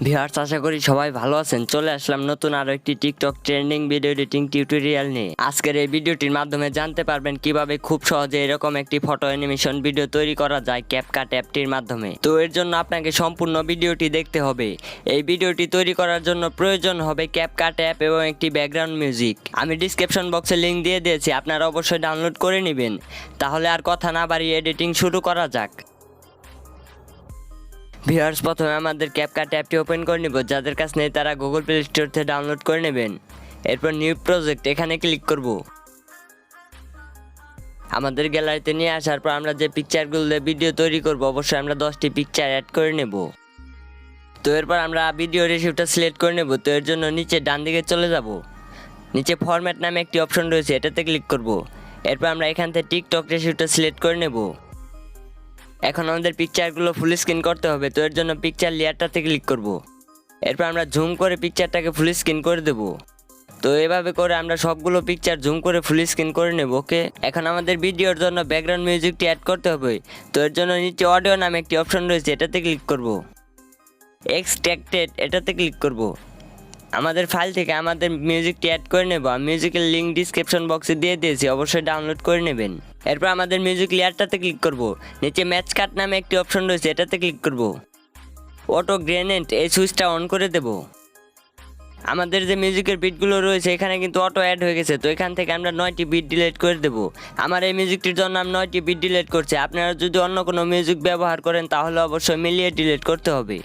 Viewers, আশা করি সবাই ভালো আছেন। চলে আসলাম নতুন আরো একটি TikTok trending video editing tutorial নিয়ে। আজকের এই ভিডিওটির মাধ্যমে জানতে পারবেন কিভাবে খুব সহজে এরকম একটি ফটো অ্যানিমেশন ভিডিও তৈরি করা যায় ক্যাপকাট অ্যাপটির মাধ্যমে। তো এর জন্য আপনাকে সম্পূর্ণ ভিডিওটি দেখতে হবে। এই ভিডিওটি তৈরি করার জন্য প্রয়োজন হবে ক্যাপকাট অ্যাপ এবং একটি ব্যাকগ্রাউন্ড মিউজিক। আমি ডিসক্রিপশন বক্সে লিঙ্ক দিয়ে দিয়েছি, আপনারা অবশ্যই ডাউনলোড করে নেবেন। তাহলে আর কথা না বাড়িয়ে এডিটিং শুরু করা যাক। ভিউয়ার্স, প্রথমে আমাদের ক্যাপকাট অ্যাপটি ওপেন করে নিব। যাদের কাছে নেই তারা গুগল প্লে স্টোর থেকে ডাউনলোড করে নেবেন। এরপর নিউ প্রজেক্ট এখানে ক্লিক করব। আমাদের গ্যালারিতে নিয়ে আসার পর আমরা যে পিকচারগুলো দিয়ে ভিডিও তৈরি করব, অবশ্যই আমরা 10টি পিকচার অ্যাড করে নেব। তো এরপর আমরা ভিডিও রেশিওটা সিলেক্ট করে নেব। তো এর জন্য নিচে ডান দিকে চলে যাব। নিচে ফরম্যাট নামে একটি অপশন রয়েছে, এটাতে ক্লিক করব। এরপর আমরা এখান থেকে টিকটক রেশিওটা সিলেক্ট করে নেব। এখন আমাদের পিকচারগুলো ফুল স্ক্রিন করতে হবে। তো এর জন্য পিকচার লেয়ারটাতে ক্লিক করব। এরপর আমরা জুম করে পিকচারটাকে ফুল স্ক্রিন করে দেব। তো এভাবে করে আমরা সবগুলো পিকচার জুম করে ফুল স্ক্রিন করে নেব। ওকে, এখন আমাদের ভিডিওর জন্য ব্যাকগ্রাউন্ড মিউজিকটি অ্যাড করতে হবে। তো এর জন্য নিচে অডিও নামে একটি অপশন রয়েছে, এটাতে ক্লিক করব। এক্সট্রাক্টেড এটাতে ক্লিক করব। আমাদের ফাইল থেকে আমাদের মিউজিকটি অ্যাড করে নেব। আমি মিউজিকের লিঙ্ক ডিসক্রিপশন বক্সে দিয়ে দিয়েছি, অবশ্যই ডাউনলোড করে নেবেন। এরপর আমাদের মিউজিক লেয়ারটাতে ক্লিক করব। নিচে ম্যাচ কাট নামে একটি অপশন রয়েছে, এটাতে ক্লিক করব। অটো গ্রেনেড এই সুইচটা অন করে দেব। আমাদের যে মিউজিকের বিটগুলো রয়েছে এখানে কিন্তু অটো অ্যাড হয়ে গেছে। তো এখান থেকে আমরা 9টি বিট ডিলিট করে দেব। আমার এই মিউজিকটির জন্য আমি 9টি বিট ডিলিট করছি। আপনারা যদি অন্য কোনো মিউজিক ব্যবহার করেন তাহলে অবশ্যই মিলিয়ে ডিলিট করতে হবে।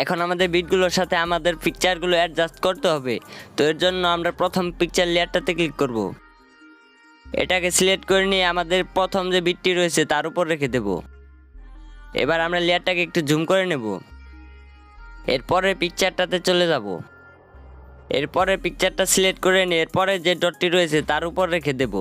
এখন আমাদের বিটগুলোর সাথে আমাদের পিকচারগুলো অ্যাডজাস্ট করতে হবে। তো এর জন্য আমরা প্রথম পিকচার লেয়ারটাতে ক্লিক করব। এটাকে সিলেক্ট করে নিয়ে আমাদের প্রথম যে বিটটি রয়েছে তার উপর রেখে দেব। এবার আমরা লেয়ারটাকে একটু জুম করে নেব। এরপরে পিকচারটাতে চলে যাব। এরপরে পিকচারটা সিলেক্ট করে নিয়ে এরপরে যে ডটটি রয়েছে তার উপর রেখে দেব।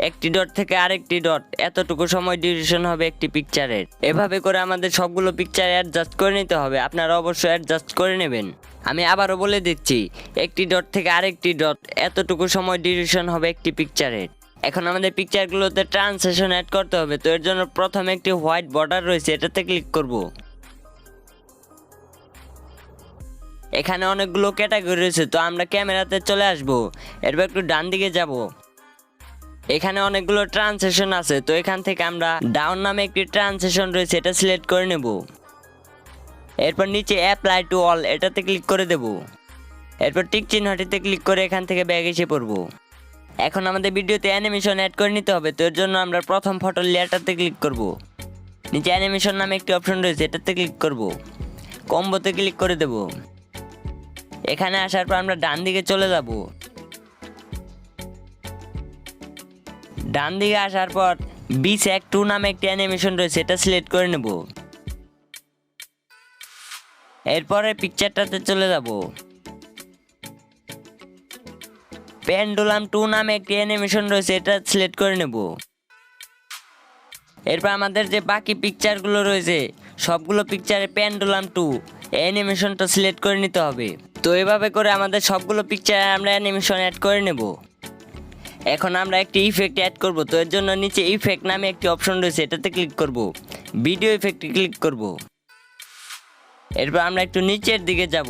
একটি ডট থেকে আরেকটি ডট, এতটুকু সময় ডিউরেশন হবে একটি পিকচারের। এভাবে করে আমাদের সবগুলো পিকচার অ্যাডজাস্ট করে নিতে হবে। আপনারা অবশ্যই অ্যাডজাস্ট করে নেবেন। আমি আবারও বলে দিচ্ছি, একটি ডট থেকে আরেকটি ডট, এতটুকু সময় ডিউরেশন হবে একটি পিকচারের। এখন আমাদের পিকচারগুলোতে ট্রান্সলেশন অ্যাড করতে হবে। তো এর জন্য প্রথমে একটি হোয়াইট বর্ডার রয়েছে, এটাতে ক্লিক করব। এখানে অনেকগুলো ক্যাটাগরি রয়েছে, তো আমরা ক্যামেরাতে চলে আসব। এরপর একটু ডান দিকে যাব। এখানে অনেকগুলো ট্রান্সলেশন আছে। তো এখান থেকে আমরা ডাউন নামে একটি ট্রান্সলেশন রয়েছে, এটা সিলেক্ট করে নেব। এরপর নিচে অ্যাপ্লাই টু অল এটাতে ক্লিক করে দেব। এরপর টিক চিহ্নটিতে ক্লিক করে এখান থেকে ব্যাগ এসে পড়ব। এখন আমাদের ভিডিওতে অ্যানিমেশন অ্যাড করে নিতে হবে। তো এর জন্য আমরা প্রথম ফটোর লেয়ারটাতে ক্লিক করব। নিচে অ্যানিমেশন নামে একটি অপশন রয়েছে, এটাতে ক্লিক করব। কম্বোতে ক্লিক করে দেব। এখানে আসার পর আমরা ডান দিকে চলে যাব। ডান দিকে আসার পর বিস্যাক 2 নামে একটি অ্যানিমেশন রয়েছে, এটা সিলেক্ট করে নেব। এরপরে পিকচারটাতে চলে যাব। পেন্ডুলাম 2 নামে একটি অ্যানিমেশন রয়েছে, এটা সিলেক্ট করে নেব। এরপর আমাদের যে বাকি পিকচারগুলো রয়েছে সবগুলো পিকচারে পেন্ডুলাম 2 অ্যানিমেশনটা সিলেক্ট করে নিতে হবে। তো এভাবে করে আমাদের সবগুলো পিকচারে আমরা অ্যানিমেশন অ্যাড করে নেব। এখন আমরা একটি ইফেক্ট অ্যাড করব। তো এর জন্য নিচে ইফেক্ট নামে একটি অপশন রয়েছে, এটাতে ক্লিক করব। ভিডিও ইফেক্টে ক্লিক করব। এরপর আমরা একটু নিচের দিকে যাব।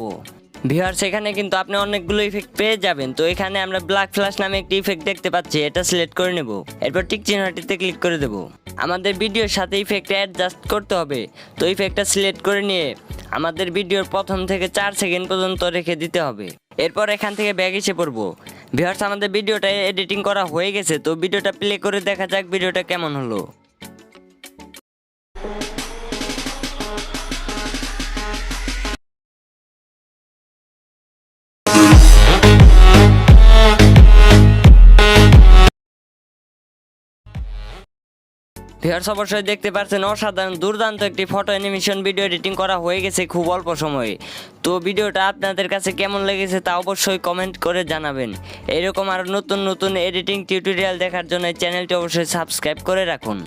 ভিউয়ার্স, এখানে কিন্তু আপনি অনেকগুলো ইফেক্ট পেয়ে যাবেন। তো এখানে আমরা ব্ল্যাক ফ্ল্যাশ নামে একটি ইফেক্ট দেখতে পাচ্ছি, এটা সিলেক্ট করে নেব। এরপর টিক চিহ্নটিতে ক্লিক করে দেব। আমাদের ভিডিওর সাথে ইফেক্ট অ্যাডজাস্ট করতে হবে। তো ইফেক্টটা সিলেক্ট করে নিয়ে আমাদের ভিডিওর প্রথম থেকে 4 সেকেন্ড পর্যন্ত রেখে দিতে হবে। এরপর এখান থেকে ব্যাগ এসে পড়ব। ভিউয়ার্স, আমাদের ভিডিওটা এডিটিং করা হয়ে গেছে। তো ভিডিওটা প্লে করে দেখা যাক ভিডিওটা কেমন হলো। ভিউয়ার্স, অবশ্যই দেখতে পাচ্ছেন অসাধারণ দুর্দান্ত একটি ফটো অ্যানিমেশন ভিডিও এডিটিং করা হয়ে গেছে খুব অল্প সময়ে। তো ভিডিওটা আপনাদের কাছে কেমন লেগেছে তা অবশ্যই কমেন্ট করে জানাবেন। এরকম আরও নতুন নতুন এডিটিং টিউটোরিয়াল দেখার জন্য চ্যানেলটি অবশ্যই সাবস্ক্রাইব করে রাখুন।